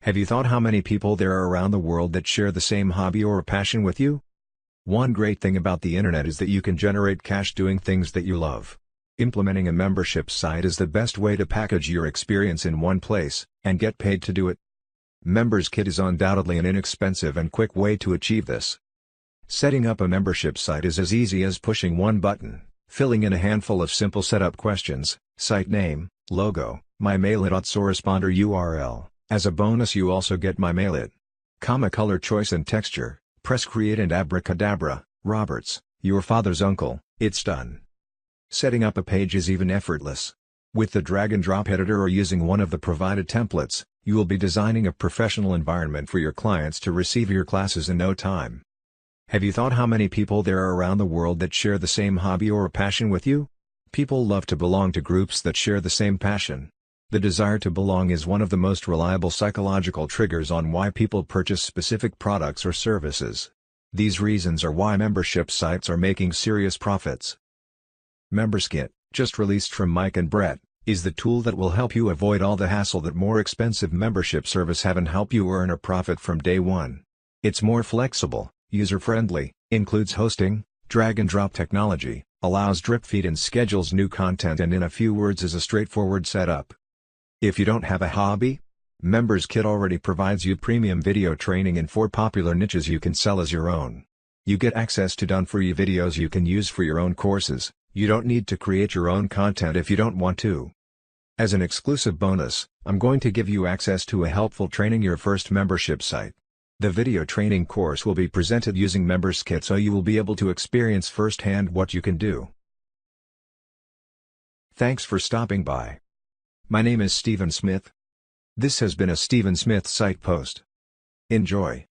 Have you thought how many people there are around the world that share the same hobby or passion with you? One great thing about the internet is that you can generate cash doing things that you love. Implementing a membership site is the best way to package your experience in one place, and get paid to do it. Members Kit is undoubtedly an inexpensive and quick way to achieve this. Setting up a membership site is as easy as pushing one button, filling in a handful of simple setup questions: site name, logo, MyMailit.Soresponder URL. As a bonus you also get MyMailit, color choice and texture. Press create and abracadabra, Roberts, your father's uncle, it's done. Setting up a page is even effortless. With the drag and drop editor or using one of the provided templates, you will be designing a professional environment for your clients to receive your classes in no time. Have you thought how many people there are around the world that share the same hobby or passion with you? People love to belong to groups that share the same passion. The desire to belong is one of the most reliable psychological triggers on why people purchase specific products or services. These reasons are why membership sites are making serious profits. MembersKit, just released from Mike and Brett, is the tool that will help you avoid all the hassle that more expensive membership services have and help you earn a profit from day one. It's more flexible, user-friendly, includes hosting, drag-and-drop technology, allows drip feed and schedules new content, and in a few words is a straightforward setup. If you don't have a hobby, MembersKit already provides you premium video training in 4 popular niches you can sell as your own. You get access to done-for-you videos you can use for your own courses. You don't need to create your own content if you don't want to. As an exclusive bonus, I'm going to give you access to a helpful training your first membership site. The video training course will be presented using MembersKit, so you will be able to experience firsthand what you can do. Thanks for stopping by. My name is Stephen Smith. This has been a Stephen Smith Site Post. Enjoy.